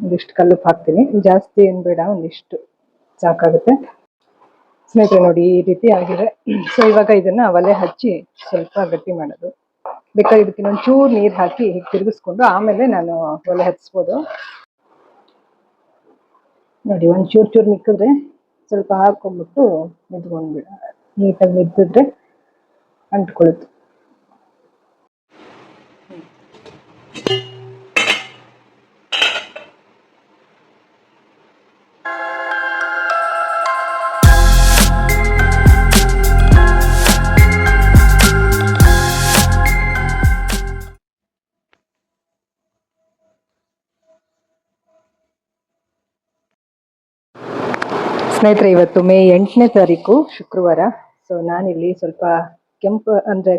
ಒಂದಿಷ್ಟು ಕಲ್ಲುಪ್ಪು ಹಾಕ್ತೀನಿ, ಜಾಸ್ತಿ ಏನು ಬೇಡ, ಒಂದಿಷ್ಟು ಸಾಕಾಗುತ್ತೆ. ಸ್ನೇಹಿತರೆ ನೋಡಿ ಈ ರೀತಿ ಆಗಿದೆ. ಸೊ ಇವಾಗ ಇದನ್ನ ಒಲೆ ಹಚ್ಚಿ ಸ್ವಲ್ಪ ಗಟ್ಟಿ ಮಾಡೋದು. ಬೇಕಾದ್ರೆ ಇದಕ್ಕೆ ಒಂಚೂರು ನೀರು ಹಾಕಿ ಹೀಗೆ ತಿರುಗಿಸ್ಕೊಂಡು ಆಮೇಲೆ ನಾನು ಒಲೆ ಹಚ್ಬೋದು. ನೋಡಿ ಒಂಚೂರು ಮಿಕ್ಕಿದ್ರೆ ಸ್ವಲ್ಪ ಹಾಕೊಂಡ್ಬಿಟ್ಟು ಮಿದ್ಕೊಂಡ್ಬಿಡ, ನೀಟಾಗಿ ಮಿದ್ದಿದ್ರೆ ಅಂಟ್ಕೊಳ್ಳುತ್ತೆ. ಸ್ನೇಹಿತರೆ ಇವತ್ತು ಮೇ 8ನೇ ತಾರೀಕು ಶುಕ್ರವಾರ. ಸೊ ನಾನಿಲ್ಲಿ ಸ್ವಲ್ಪ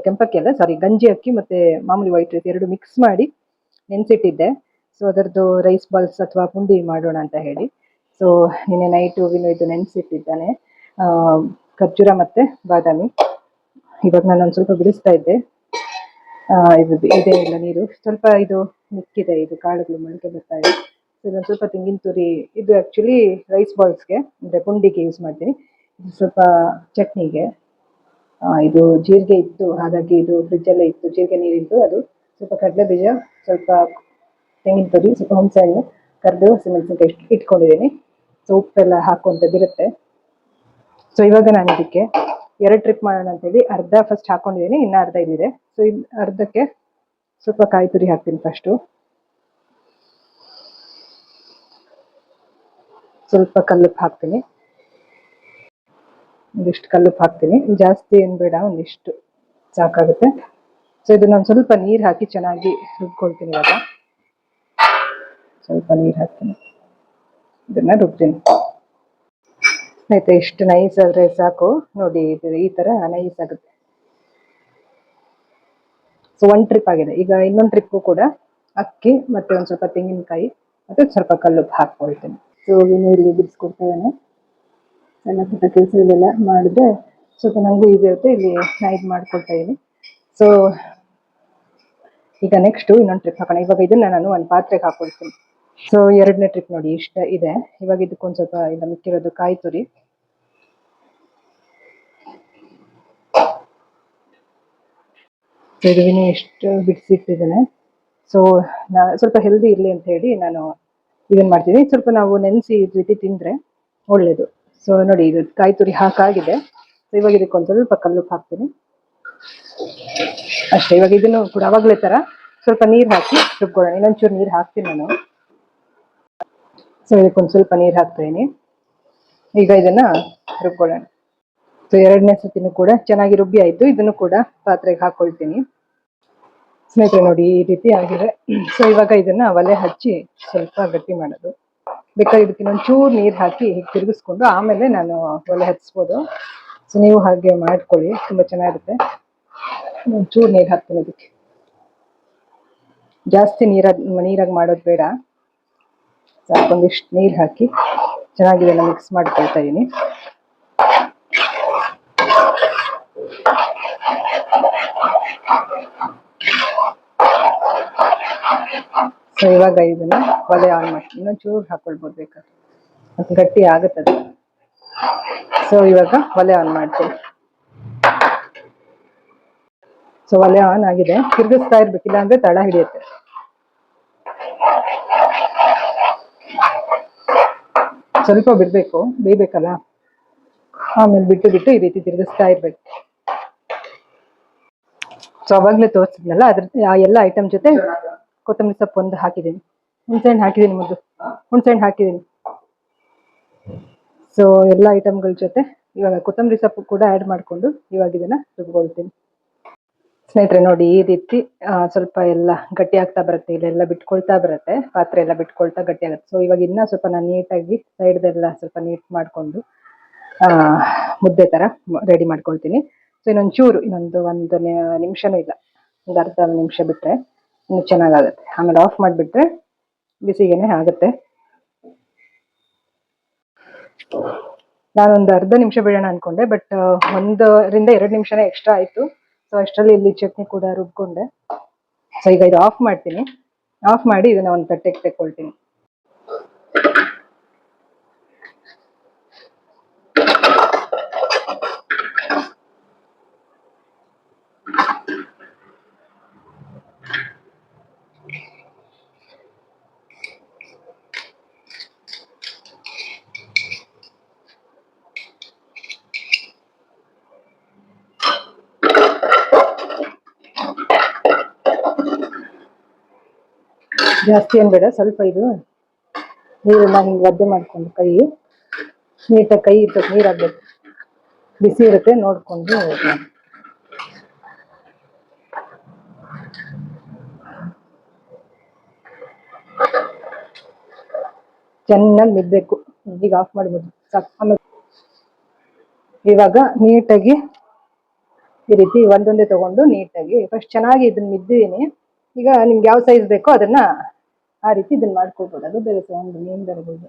ಕೆಂಪಕ್ಕಿ ಅಲ್ಲ ಸಾರಿ ಗಂಜಿ ಅಕ್ಕಿ ಮತ್ತೆ ಮಾಮೂಲಿ ವೈಟ್ ರೈಸ್ ಎರಡು ಮಿಕ್ಸ್ ಮಾಡಿ ನೆನೆಸಿಟ್ಟಿದ್ದೆ. ಸೊ ಅದರದ್ದು ರೈಸ್ ಬಾಲ್ಸ್ ಅಥವಾ ಪುಂಡಿ ಮಾಡೋಣ ಅಂತ ಹೇಳಿ. ಸೊ ನಿನ್ನೆ ನೈಟು ಇದು ನೆನೆಸಿಟ್ಟಿದ್ದಾನೆ, ಖರ್ಜೂರ ಮತ್ತೆ ಬಾದಾಮಿ. ಇವಾಗ ನಾನು ಒಂದು ಸ್ವಲ್ಪ ಬಿಡಿಸ್ತಾ ಇದ್ದೆ. ಇದೇ ಇಲ್ಲ ನೀರು ಸ್ವಲ್ಪ ಇದು ಮಿಕ್ಕಿದೆ, ಇದು ಕಾಳುಗಳು ಮೊಳಕೆ ಬರ್ತಾ ಇದೆ. ಇದೊಂದು ಸ್ವಲ್ಪ ತೆಂಗಿನ ತುರಿ, ಇದು ಆ್ಯಕ್ಚುಲಿ ರೈಸ್ ಬಾಲ್ಸ್ಗೆ ಅಂದರೆ ಪುಂಡಿಗೆ ಯೂಸ್ ಮಾಡ್ತೀನಿ. ಇದು ಸ್ವಲ್ಪ ಚಟ್ನಿಗೆ. ಇದು ಜೀರಿಗೆ ಇತ್ತು, ಹಾಗಾಗಿ ಇದು ಫ್ರಿಜ್ಜಲ್ಲೇ ಇತ್ತು, ಜೀರಿಗೆ ನೀರಿದ್ದು. ಅದು ಸ್ವಲ್ಪ ಕಡಲೆ ಬೀಜ, ಸ್ವಲ್ಪ ತೆಂಗಿನ ತುರಿ, ಸ್ವಲ್ಪ ಹುಣಸೆಹಣ್ಣು, ಕರಿಬೇವು, ಹಸಿಮೆಣಸಿನಕಾಯಿ ಇಟ್ಕೊಂಡಿದ್ದೀನಿ. ಸೊ ಉಪ್ಪೆಲ್ಲ ಹಾಕೊಂತದಿರುತ್ತೆ. ಸೊ ಇವಾಗ ನಾನು ಇದಕ್ಕೆ 2 ಟ್ರಿಪ್ ಮಾಡೋಣ ಅಂತೇಳಿ ಅರ್ಧ ಫಸ್ಟ್ ಹಾಕೊಂಡಿದ್ದೀನಿ, ಇನ್ನೂ ಅರ್ಧ ಇಲ್ಲಿದೆ. ಸೊ ಇದು ಅರ್ಧಕ್ಕೆ ಸ್ವಲ್ಪ ಕಾಯಿ ತುರಿ ಹಾಕ್ತೀನಿ. ಫಸ್ಟು ಸ್ವಲ್ಪ ಕಲ್ಲುಪ್ಪು ಹಾಕ್ತೀನಿ, ಒಂದಿಷ್ಟು ಕಲ್ಲುಪ್ಪು ಹಾಕ್ತೀನಿ, ಜಾಸ್ತಿ ಏನು ಬೇಡ, ಒಂದಿಷ್ಟು ಸಾಕಾಗುತ್ತೆ. ಸೊ ಇದನ್ನ ಒಂದು ಸ್ವಲ್ಪ ನೀರು ಹಾಕಿ ಚೆನ್ನಾಗಿ ರುಬ್ಕೊಳ್ತೀನಿ. ಇವಾಗ ಸ್ವಲ್ಪ ನೀರು ಹಾಕ್ತೀನಿ, ಇದನ್ನ ರುಬ್ತೀನಿ. ಆಯ್ತಾ, ಇಷ್ಟು ನೈಸ್ ಆದರೆ ಸಾಕು. ನೋಡಿ ಈ ಥರ ನೈಸ್ ಆಗುತ್ತೆ. ಸೊ 1 ಟ್ರಿಪ್ ಆಗಿದೆ. ಈಗ ಇನ್ನೊಂದು ಟ್ರಿಪ್ಗೂ ಕೂಡ ಅಕ್ಕಿ ಮತ್ತೆ ಒಂದು ಸ್ವಲ್ಪ ತೆಂಗಿನಕಾಯಿ ಮತ್ತೆ ಸ್ವಲ್ಪ ಕಲ್ಲುಪ್ಪು ಹಾಕ್ಕೊಳ್ತೀನಿ. ಸೊ ಇಲ್ಲಿ ಬಿಡಿಸ್ಕೊಡ್ತಾ ಇದ್ದಾನೆ. ಸಣ್ಣ ಪುಟ್ಟ ಕೆಲಸಗಳೆಲ್ಲ ಮಾಡಿದ್ರೆ ಸ್ವಲ್ಪ ನನಗೂ ಈಸಿ ಇರುತ್ತೆ. ಇಲ್ಲಿ ನಾ ಇದು ಮಾಡ್ಕೊಳ್ತಾ ಇದ್ದೀನಿ. ಸೊ ಈಗ ನೆಕ್ಸ್ಟು ಇನ್ನೊಂದು ಟ್ರಿಪ್ ಹಾಕೋಣ. ಇವಾಗ ಇದನ್ನ ನಾನು ಒಂದು ಪಾತ್ರೆಗೆ ಹಾಕೊಳ್ತೀನಿ. ಸೊ 2ನೇ ಟ್ರಿಪ್ ನೋಡಿ ಇಷ್ಟ ಇದೆ. ಇವಾಗ ಇದಕ್ಕೊಂದು ಸ್ವಲ್ಪ ಇಲ್ಲ ಮಿಕ್ಕಿರೋದು ಕಾಯಿ ತುರಿ, ಇದನ್ನು ಎಷ್ಟು ಬಿಡಿಸಿಟ್ಟಿದ್ದೇನೆ. ಸೊ ಸ್ವಲ್ಪ ಹೆಲ್ದಿ ಇರಲಿ ಅಂತ ಹೇಳಿ ನಾನು ಇದನ್ನು ಮಾಡ್ತೀನಿ. ಸ್ವಲ್ಪ ನಾವು ನೆನೆಸಿ ಈ ರೀತಿ ತಿಂದರೆ ಒಳ್ಳೆಯದು. ಸೊ ನೋಡಿ ಇದು ಕಾಯಿ ತುರಿ ಹಾಕಾಗಿದೆ. ಸೊ ಇವಾಗ ಇದಕ್ಕೊಂದು ಸ್ವಲ್ಪ ಕಲ್ಲುಪ್ಪು ಹಾಕ್ತೀನಿ ಅಷ್ಟೇ. ಇವಾಗ ಇದನ್ನು ಕೂಡ ಅವಾಗಲೇ ಥರ ಸ್ವಲ್ಪ ನೀರು ಹಾಕಿ ರುಬ್ಕೊಳ್ಳೋಣ. ಇನ್ನೊಂಚೂರು ನೀರು ಹಾಕ್ತೀನಿ ನಾನು. ಸೊ ಇದಕ್ಕೊಂದು ಸ್ವಲ್ಪ ನೀರು ಹಾಕ್ತೀನಿ. ಈಗ ಇದನ್ನು ರುಬ್ಕೊಳ್ಳೋಣ. ಸೊ 2ನೇ ಸತಿನೂ ಕೂಡ ಚೆನ್ನಾಗಿ ರುಬ್ಬಿ ಆಯಿತು. ಇದನ್ನು ಕೂಡ ಪಾತ್ರೆಗೆ ಹಾಕ್ಕೊಳ್ತೀನಿ. ಸ್ನೇಹಿತರೆ ನೋಡಿ ಈ ರೀತಿ ಆಗಿದೆ. ಸೊ ಇವಾಗ ಇದನ್ನ ಒಲೆ ಹಚ್ಚಿ ಸ್ವಲ್ಪ ಗಟ್ಟಿ ಮಾಡೋದು. ಬೇಕಾದ್ರೆ ಇದಕ್ಕೆ ಒಂಚೂರು ನೀರು ಹಾಕಿ ಹೀಗೆ ತಿರುಗಿಸ್ಕೊಂಡು ಆಮೇಲೆ ನಾನು ಒಲೆ ಹಚ್ಬೋದು. ಸೊ ನೀವು ಹಾಗೆ ಮಾಡ್ಕೊಳ್ಳಿ, ತುಂಬ ಚೆನ್ನಾಗಿರುತ್ತೆ. ಒಂಚೂರು ನೀರು ಹಾಕ್ತೀನಿ ಇದಕ್ಕೆ, ಜಾಸ್ತಿ ನೀರಾಗಿ ಮಾಡೋದು ಬೇಡ. ಸಾಕೊಂದಿಷ್ಟು ನೀರು ಹಾಕಿ ಚೆನ್ನಾಗಿ ಇದನ್ನು ಮಿಕ್ಸ್ ಮಾಡ್ಕೊಳ್ತಾ ಇದ್ದೀನಿ. ಸೊ ಇವಾಗ ಇದನ್ನ ಒಲೆ ಆನ್ ಮಾಡ್ತೀನಿ. ಇನ್ನೊಂಚೂರು ಹಾಕೊಳ್ಬೋದು ಬೇಕಾದ್ರೆ, ಮತ್ತೆ ಗಟ್ಟಿ ಆಗುತ್ತದೆ. ಸೊ ಇವಾಗ ಒಲೆ ಆನ್ ಮಾಡ್ತೀನಿ. ಸೊ ಒಲೆ ಆನ್ ಆಗಿದೆ. ತಿರ್ಗಿಸ್ತಾ ಇರ್ಬೇಕಿಲ್ಲ ಅಂದ್ರೆ ತಳ ಹಿಡಿಯುತ್ತೆ. ಸ್ವಲ್ಪ ಬಿಡ್ಬೇಕು, ಬೇಯ್ಬೇಕಲ್ಲ, ಆಮೇಲೆ ಬಿಟ್ಟು ಈ ರೀತಿ ತಿರ್ಗಿಸ್ತಾ ಇರ್ಬೇಕು. ಸೊ ಅವಾಗಲೇ ತೋರಿಸಿದ್ನಲ್ಲ ಅದ್ರ ಎಲ್ಲ ಐಟಮ್ ಜೊತೆ ಕೊತ್ತಂಬರಿ ಸೊಪ್ಪು ಒಂದು ಹಾಕಿದ್ದೀನಿ, ಹುಣಸೆಹಣ್ಣು ಹಾಕಿದ್ದೀನಿ, ಹುಣಸೆಹಣ್ಣು ಹಾಕಿದ್ದೀನಿ. ಸೊ ಎಲ್ಲ ಐಟಮ್ಗಳ ಜೊತೆ ಇವಾಗ ಕೊತ್ತಂಬರಿ ಸೊಪ್ಪು ಕೂಡ ಆ್ಯಡ್ ಮಾಡಿಕೊಂಡು ಇವಾಗ ಇದನ್ನು ರುಬ್ಕೊಳ್ತೀನಿ. ಸ್ನೇಹಿತರೆ ನೋಡಿ ಈ ರೀತಿ ಸ್ವಲ್ಪ ಎಲ್ಲ ಗಟ್ಟಿ ಆಗ್ತಾ ಬರುತ್ತೆ, ಇಲ್ಲೆಲ್ಲ ಬಿಟ್ಕೊಳ್ತಾ ಬರುತ್ತೆ, ಪಾತ್ರೆ ಎಲ್ಲ ಬಿಟ್ಕೊಳ್ತಾ ಗಟ್ಟಿ ಆಗುತ್ತೆ. ಸೊ ಇವಾಗ ಇನ್ನೂ ಸ್ವಲ್ಪ ನಾನು ನೀಟಾಗಿ ಸೈಡ್ದೆಲ್ಲ ಸ್ವಲ್ಪ ನೀಟ್ ಮಾಡಿಕೊಂಡು ಮುದ್ದೆ ಥರ ರೆಡಿ ಮಾಡ್ಕೊಳ್ತೀನಿ. ಸೊ ಇನ್ನೊಂದು ನಿಮಿಷನೂ ಇಲ್ಲ, ಒಂದು ಅರ್ಧ ನಿಮಿಷ ಬಿಟ್ಟರೆ ಇನ್ನು ಚೆನ್ನಾಗಾಗುತ್ತೆ. ಆಮೇಲೆ ಆಫ್ ಮಾಡಿಬಿಟ್ರೆ ಬಿಸಿಗೇನೆ ಆಗುತ್ತೆ. ನಾನೊಂದು ಅರ್ಧ ನಿಮಿಷ ಬಿಡೋಣ ಅಂದ್ಕೊಂಡೆ, ಬಟ್ 1-2 ನಿಮಿಷನೇ ಎಕ್ಸ್ಟ್ರಾ ಆಯಿತು. ಸೊ ಅಷ್ಟರಲ್ಲಿ ಇಲ್ಲಿ ಚಟ್ನಿ ಕೂಡ ರುಬ್ಕೊಂಡೆ. ಸೊ ಈಗ ಇದು ಆಫ್ ಮಾಡ್ತೀನಿ. ಆಫ್ ಮಾಡಿ ಇದನ್ನು ಒಂದು ತಟ್ಟೆಗೆ ತೆಕ್ಕೊಳ್ತೀನಿ. ಜಾಸ್ತಿ ಏನು ಬೇಡ, ಸ್ವಲ್ಪ ಇದು ನೀರನ್ನ ಹಿಂಗೆ ಒದ್ದೆ ಮಾಡ್ಕೊಂಡು ಕೈ ನೀಟಾಗಿ ಕೈ ಇಟ್ಟು ನೀರು ಹಾಕ್ಬೇಕು. ಬಿಸಿ ಇರುತ್ತೆ ನೋಡಿಕೊಂಡು ಚೆನ್ನಾಗಿ ಮಿದ್ಬೇಕು. ಈಗ ಆಫ್ ಮಾಡ್ಬೋದು ಸಾಕು. ಆಮೇಲೆ ಇವಾಗ ನೀಟಾಗಿ ಈ ರೀತಿ ಒಂದೊಂದೇ ತಗೊಂಡು ನೀಟಾಗಿ ಫಸ್ಟ್ ಚೆನ್ನಾಗಿ ಇದನ್ನ ಮಿದ್ದಿದ್ದೀನಿ. ಈಗ ನಿಮ್ಗೆ ಯಾವ ಸೈಜ್ ಬೇಕೋ ಅದನ್ನ ಆ ರೀತಿ ಇದನ್ನ ಮಾಡ್ಕೊಳ್ಬೋದು. ಅದು ಬೇರೆ ಸೌಂಡ್ ನೀನ್ ಬರ್ಬೋದು.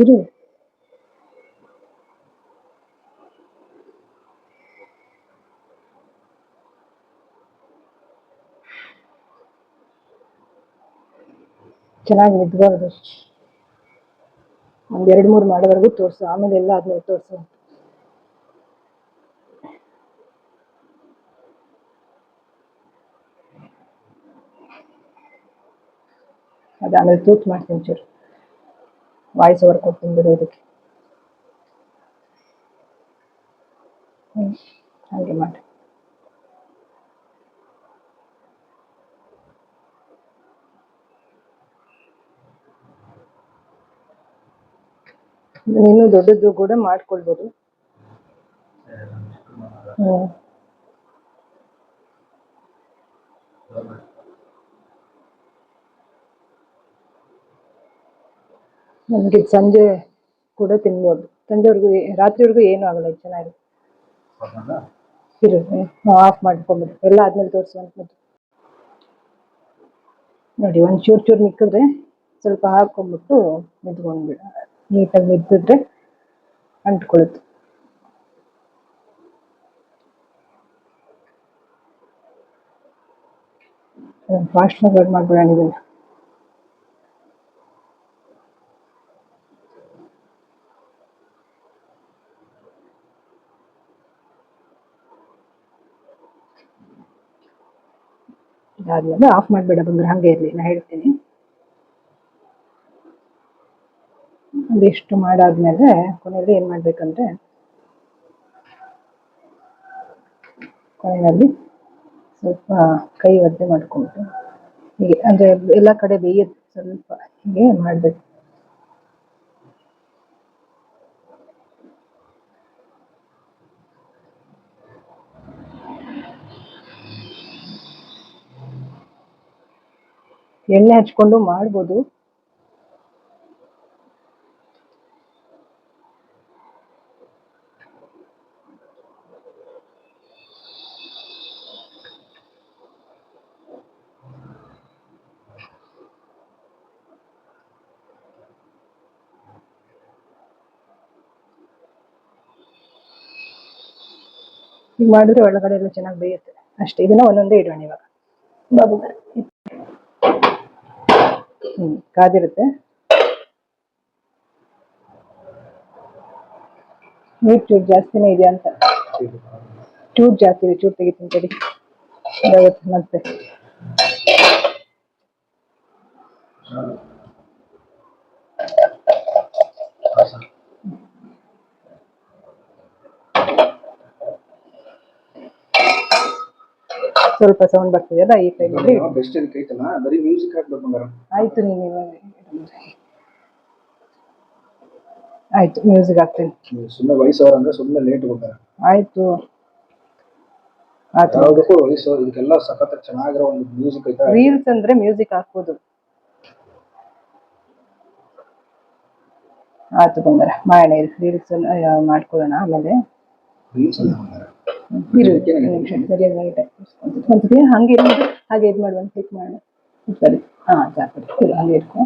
ಇರು. ಚೆನ್ನಾಗಿ ಮಿದ್ಬಾರ್ದು. ಒಂದ್ 2-3 ಮಾಡೋವರೆಗೂ ತೋರಿಸು, ಆಮೇಲೆ ಎಲ್ಲ ಆದ್ಮೇಲೆ ತೋರಿಸು. ಅದಾದ್ಮೇಲೆ ತೂತ್ ಮಾಡ್ತೀನಿ ಚೂರು, ವಾಯ್ಸ್ ಓವರ್ ಕೊಡ್ತೀನಿ ಬಿಡು ಇದಕ್ಕೆ. ಹಾಗೆ ಮಾಡಿ. ನೀನು ದೊಡ್ಡದು ಕೂಡ ಮಾಡ್ಕೊಳ್ಬೋದು. ನಮ್ಗೆ ಸಂಜೆ ಕೂಡ ತಿನ್ಬೋದು. ಸಂಜೆವರೆಗೂ ರಾತ್ರಿವರೆಗೂ ಏನೂ ಆಗಲ್ಲ. ಇದು ಚೆನ್ನಾಗಿ ಇರುತ್ತೆ. ಆಫ್ ಮಾಡ್ಕೊಂಬಿಟ್ಟು ಎಲ್ಲ ಆದ್ಮೇಲೆ ತೋರಿಸುವಂಥದ್ದು. ನೋಡಿ, ಒಂದು ಚೂರು ಮಿಕ್ಕಿದ್ರೆ ಸ್ವಲ್ಪ ಹಾಕೊಂಡ್ಬಿಟ್ಟು ಮಿದ್ಕೊಂಡ್ಬಿಡ. ನೀಟಾಗಿ ಮಿದ್ದಿದ್ರೆ ಅಂಟ್ಕೊಳುತ್ತೆ. ಫಾಸ್ಟ್ ಫಾರ್ವರ್ಡ್ ಮಾಡ್ಬಿಡೋಣ ಇದನ್ನ. ಇದಾದ್ಮೇಲೆ ಆಫ್ ಮಾಡಿಬೇಡ ಬಂದ್ರೆ ಹಂಗೆ ಇರಲಿ, ನಾ ಹೇಳ್ತೀನಿ. ಒಂದಿಷ್ಟು ಮಾಡಾದ್ಮೇಲೆ ಕೊನೆಯಲ್ಲಿ ಏನು ಮಾಡ್ಬೇಕಂದ್ರೆ, ಕೊನೆಯಲ್ಲಿ ಸ್ವಲ್ಪ ಕೈ ಒದ್ದೆ ಮಾಡ್ಕೊಂಡು ಹೀಗೆ, ಅಂದರೆ ಎಲ್ಲ ಕಡೆ ಬೇಯುತ್ತೆ ಸ್ವಲ್ಪ, ಹೀಗೆ ಮಾಡಬೇಕು. ಎಣ್ಣೆ ಹಚ್ಕೊಂಡು ಮಾಡ್ಬೋದು. ಈಗ ಮಾಡಿದ್ರೆ ಒಳಗಡೆ ಎಲ್ಲ ಚೆನ್ನಾಗಿ ಬೇಯುತ್ತೆ ಅಷ್ಟೇ. ಇದನ್ನ ಒಂದೊಂದೇ ಇಡೋಣ ಇವಾಗ. ಬಾಬು ಕಾದಿರುತ್ತೆ. ನೀರು ಚೂರು ಜಾಸ್ತಿನೇ ಇದೆ ಅಂತ, ಚೂರು ಜಾಸ್ತಿ ಇದೆ. ಚೂರು ತೆಗಿತೀನಿ ತಡಿ, ಮತ್ತೆ ಸ್ವಲ್ಪ ಸೌಂಡ್ ಬರ್ತಿದೆಯಲ್ಲ ಈ ಟೈಮಲ್ಲಿ. ಆಯ್ತು, ನೀನು ಆಯ್ತು ಮ್ಯೂಸಿಕ್ ಹಾಕ್ತೀನಿ. ಸುಮ್ಮನೆ ವಯಸ್ಸವ್ರ ಅಂದ್ರೆ ಸುಮ್ಮನೆ ಲೇಟ್ ಹೋಗ್ತಾರೆ. ಆಯ್ತು ಯಾವುದಕ್ಕೂ ವಯಸ್ಸು, ಇದಕ್ಕೆಲ್ಲ ಸಖತ್ ಚೆನ್ನಾಗಿರೋ ಒಂದು ಮ್ಯೂಸಿಕ್ ಐತೆ. ರೀಲ್ಸ್ ಅಂದ್ರೆ ಮ್ಯೂಸಿಕ್ ಹಾಕ್ಬೋದು. ಆಯ್ತು ಬಂಗಾರ, ಮಾಡೋಣ ರೀಲ್ಸ್ ಮಾಡ್ಕೊಳ್ಳೋಣ ಆಮೇಲೆ. ಸರಿಯಾಗಿ ಹಂಗೆ ಹಾಗೆ ಇದು ಮಾಡುವ, ಕ್ಲಿಕ್ ಮಾಡೋಣ. ಸರಿ, ಸಾಕು, ಹಂಗೆ ಇಟ್ಕೊ.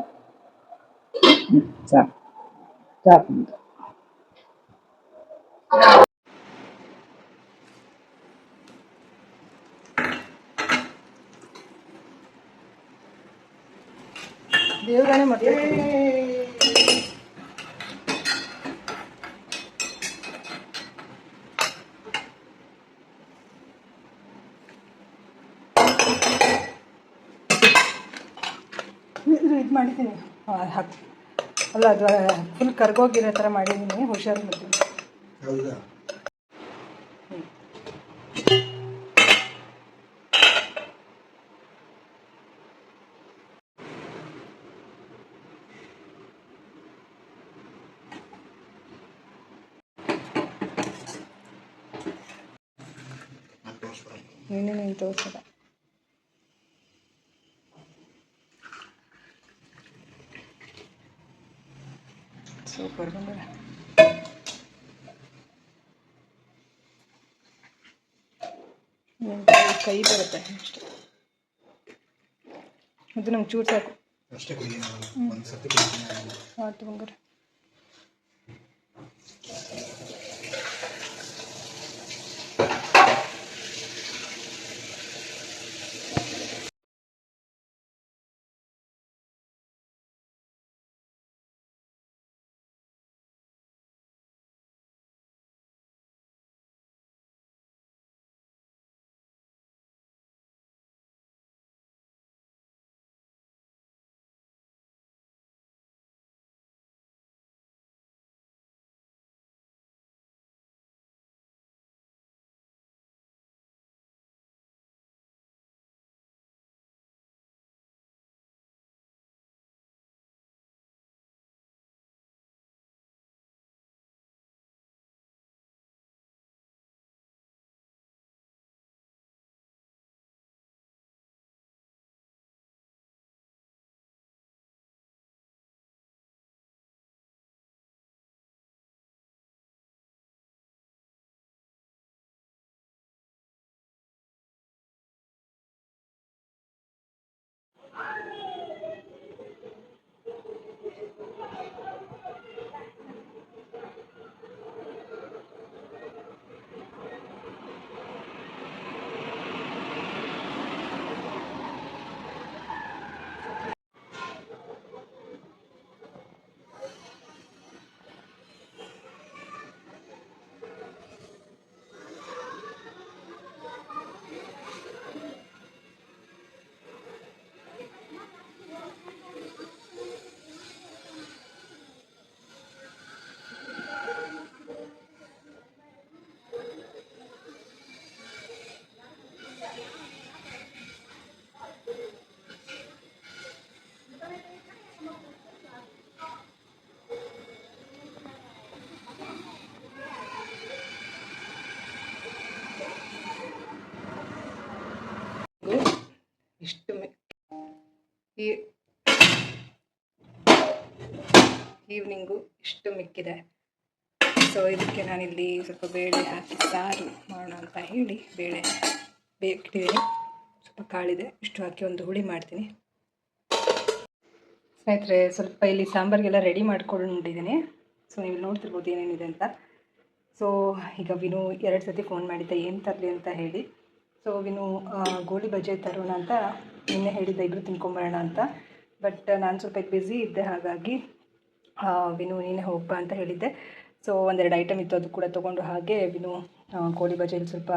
ಸಾಕು ಸಾಕು. ದೇವರಾಣೆ ಮತ್ತೆ ಇದು ಮಾಡಿದ್ದೀನಿ. ಹಾಕಿ ಅಲ್ಲ, ಅದು ಫುಲ್ ಕರ್ಗೋಗಿರೋ ಥರ ಮಾಡಿದ್ದೀನಿ. ಹುಷಾರು ಮಾಡ್ತೀನಿ. ನಿನ್ನೆ ನೀನು ತೋರಿಸೋದ. ಸೂಪರ್ ಬಂದಿದೆ. ಕೈ ಬರುತ್ತೆ ಅಷ್ಟೇ. ಅದು ನಮ್ಗೆ ಚೂರು ಸಾಕು ಅಷ್ಟೇ. ಆಯ್ತು ಬಂಗಾರೆ. ಇಷ್ಟು ಈವ್ನಿಂಗು ಇಷ್ಟು ಮಿಕ್ಕಿದೆ. ಸೊ ಇದಕ್ಕೆ ನಾನಿಲ್ಲಿ ಸ್ವಲ್ಪ ಬೇಳೆ ಹಾಕಿ ಸಾರು ಮಾಡೋಣ ಅಂತ ಹೇಳಿ ಬೇಳೆ ಬೇಕಿಟ್ಟಿದ್ದೀನಿ. ಸ್ವಲ್ಪ ಕಾಳಿದೆ, ಇಷ್ಟು ಹಾಕಿ ಒಂದು ಹುಳಿ ಮಾಡ್ತೀನಿ. ಸ್ನೇಹಿತರೆ, ಸ್ವಲ್ಪ ಇಲ್ಲಿ ಸಾಂಬಾರಿಗೆಲ್ಲ ರೆಡಿ ಮಾಡ್ಕೊಂಡಿದ್ದೀನಿ. ಸೊ ನೀವು ನೋಡ್ತಿರ್ಬೋದು ಏನೇನಿದೆ ಅಂತ. ಸೊ ಈಗ ವಿನು 2 ಸತಿ ಫೋನ್ ಮಾಡಿದ್ದೆ ಏನು ತರಲಿ ಅಂತ ಹೇಳಿ. ಸೊ ವಿನು ಗೋಳಿ ಬಜೆ ತರೋಣ ಅಂತ ನಿನ್ನೆ ಹೇಳಿದ್ದೆ, ಇಬ್ಬರು ತಿನ್ಕೊಂಬರೋಣ ಅಂತ. ಬಟ್ ನಾನು ಸ್ವಲ್ಪ ಬ್ಯುಸಿ ಇದ್ದೆ, ಹಾಗಾಗಿ ವಿನು ನೀನೇ ಹೋಗ್ಬಾ ಅಂತ ಹೇಳಿದ್ದೆ. ಸೊ 1-2 ಐಟಮ್ ಇತ್ತು, ಅದು ಕೂಡ ತೊಗೊಂಡು ಹಾಗೆ ವಿನು ಗೋಳಿ ಬಜೆಯಲ್ಲಿ ಸ್ವಲ್ಪ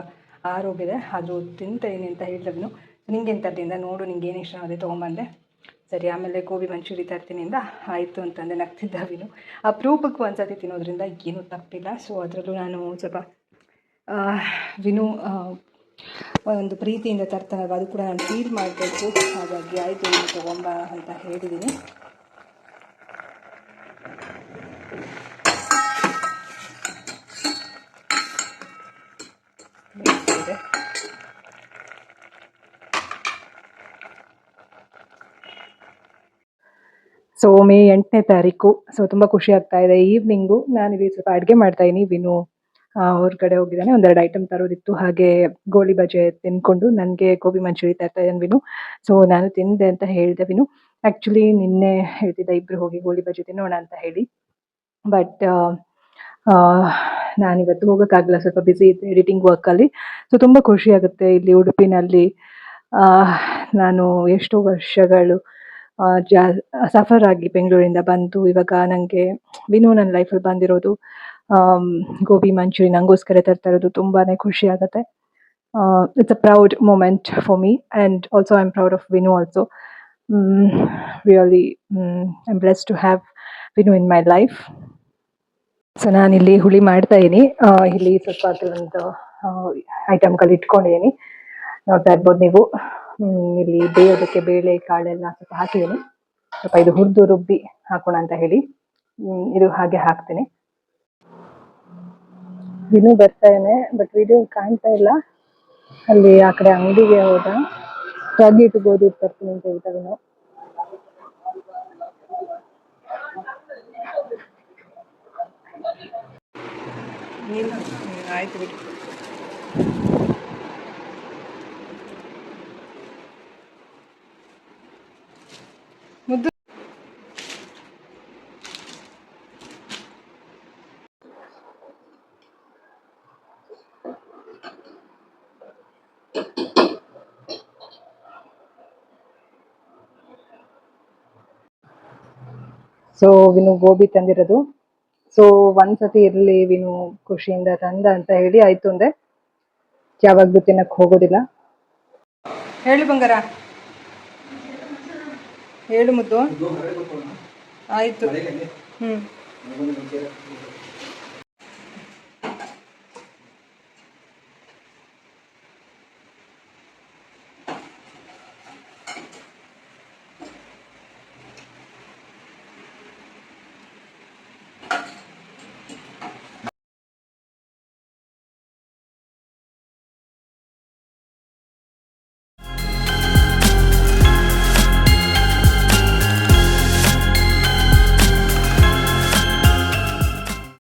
ಆರೋಗಿದೆ, ಆದರೂ ತಿಂತೇನೆ ಅಂತ ಹೇಳಿದೆ ವಿನು. ನಿಂಗೇನು ತರ್ತೀನಿ ನೋಡು, ನಿಂಗೆ ಏನು ಇಷ್ಟ ಅದೇ ತೊಗೊಂಬಂದೆ. ಸರಿ, ಆಮೇಲೆ ಗೋಬಿ ಮಂಚೂರಿ ತರ್ತೀನಿ ಅಂದ. ಆಯಿತು ಅಂತಂದೆ, ನಗ್ತಿದ್ದ ವಿನು. ಅಪರೂಪಕ್ಕೆ ಒಂದು ಸತಿ ತಿನ್ನೋದ್ರಿಂದ ಏನೂ ತಪ್ಪಿಲ್ಲ. ಸೊ ಅದರಲ್ಲೂ ನಾನು ಸ್ವಲ್ಪ ವಿನು ಒಂದು ಪ್ರೀತಿಯಿಂದ ತರ್ತಾನಲ್ವ, ಅದು ಕೂಡ ನಾನು ಫೀಲ್ ಮಾಡಬೇಕು. ಹಾಗಾಗಿ ಆಯಿತು ವಿನು ತೊಗೊಂಬ ಅಂತ ಹೇಳಿದ್ದೀನಿ. ಸೊ ಮೇ 8ನೇ ತಾರೀಕು. ಸೊ ತುಂಬ ಖುಷಿ ಆಗ್ತಾ ಇದೆ. ಈವ್ನಿಂಗು ನಾನಿಲ್ಲಿ ಸ್ವಲ್ಪ ಅಡುಗೆ ಮಾಡ್ತಾಯಿದ್ದೀನಿ. ವಿನು ಹೊರಗಡೆ ಹೋಗಿದ್ದಾನೆ, 1-2 ಐಟಮ್ ತರೋದಿತ್ತು. ಹಾಗೆ ಗೋಳಿ ಬಜೆ ತಿನ್ಕೊಂಡು ನನಗೆ ಗೋಬಿ ಮಂಚೂರಿ ತರ್ತಾ ಇದ್ದಾನೆ ವಿನು. ಸೊ ನಾನು ತಿಂದೆ ಅಂತ ಹೇಳಿದೆ ವಿನು. ಆ್ಯಕ್ಚುಲಿ ನಿನ್ನೆ ಹೇಳ್ತಿದ್ದೆ ಇಬ್ಬರು ಹೋಗಿ ಗೋಳಿ ಬಜೆ ತಿನ್ನೋಣ ಅಂತ ಹೇಳಿ. ಬಟ್ ನಾನಿವತ್ತು ಹೋಗೋಕ್ಕಾಗಲ್ಲ, ಸ್ವಲ್ಪ ಬ್ಯುಸಿ ಇದ್ದೆ ಎಡಿಟಿಂಗ್ ವರ್ಕಲ್ಲಿ. ಸೊ ತುಂಬ ಖುಷಿ ಆಗುತ್ತೆ. ಇಲ್ಲಿ ಉಡುಪಿನಲ್ಲಿ ನಾನು ಎಷ್ಟೋ ವರ್ಷಗಳು ಸಫರ್ ಆಗಿ ಬೆಂಗಳೂರಿಂದ ಬಂದು ಇವಾಗ ನನಗೆ ವಿನು ನನ್ನ ಲೈಫಲ್ಲಿ ಬಂದಿರೋದು, ಗೋಬಿ ಮಂಚೂರಿ ನನಗೋಸ್ಕರ ತರ್ತಾ ಇರೋದು ತುಂಬಾ ಖುಷಿ ಆಗುತ್ತೆ. It's a proud moment for me and also I am proud of Vinu also. Really I am blessed to have Vinu in my life. So ನಾನಿಲ್ಲಿ ಹುಳಿ ಮಾಡ್ತಾಯಿದ್ದೀನಿ. ಇಲ್ಲಿ ಸ್ವಲ್ಪ ಕೆಲವೊಂದು ಐಟಮ್ಗಳು ಇಟ್ಕೊಂಡಿದ್ದೀನಿ, ನೋಡ್ತಾ ಇರ್ಬೋದು ನೀವು. ಇಲ್ಲಿ ಬೇಯೋದಕ್ಕೆ ಬೇಳೆ ಕಾಳೆಲ್ಲ ಸ್ವಲ್ಪ ಹಾಕಿದ್ದೀನಿ. ಸ್ವಲ್ಪ ಇದು ಹುರಿದು ರುಬ್ಬಿ ಹಾಕೋಣ ಅಂತ ಹೇಳಿ ಇದು ಹಾಗೆ ಹಾಕ್ತೀನಿ. ವಿನು ಬರ್ತಾಯಿದ್ದಾನೆ, ಬಟ್ ವಿಡಿಯೋ ಕಾಣ್ತಾ ಇಲ್ಲ. ಅಲ್ಲಿ ಆ ಕಡೆ ಅಂಗಡಿಗೆ ಹೋದ, ರಾಗಿ ಹಿಟ್ಟು ಗೋಧಿ ಹಿಟ್ಟು ತರ್ತೀನಿ ಅಂತ ಹೇಳ್ತಾರೆ ನಾವು. ಆಯ್ತು ಬಿಡಿ. ಮುದ್ದು ಸೊ ವಿನು ಗೋಬಿ ತಂದಿರೋದು. ಸೊ ಒಂದ್ಸತಿ ಇರ್ಲಿ ವಿನು ಖುಷಿಯಿಂದ ತಂದ ಅಂತ ಹೇಳಿ ಆಯ್ತು ಅಂದೆ. ಯಾವಾಗ್ಲೂ ತಿನ್ನಕ್ ಹೋಗೋದಿಲ್ಲ. ಹೇಳು ಬಂಗಾರ, ಹೇಳು ಮುದ್ದು. ಆಯ್ತು.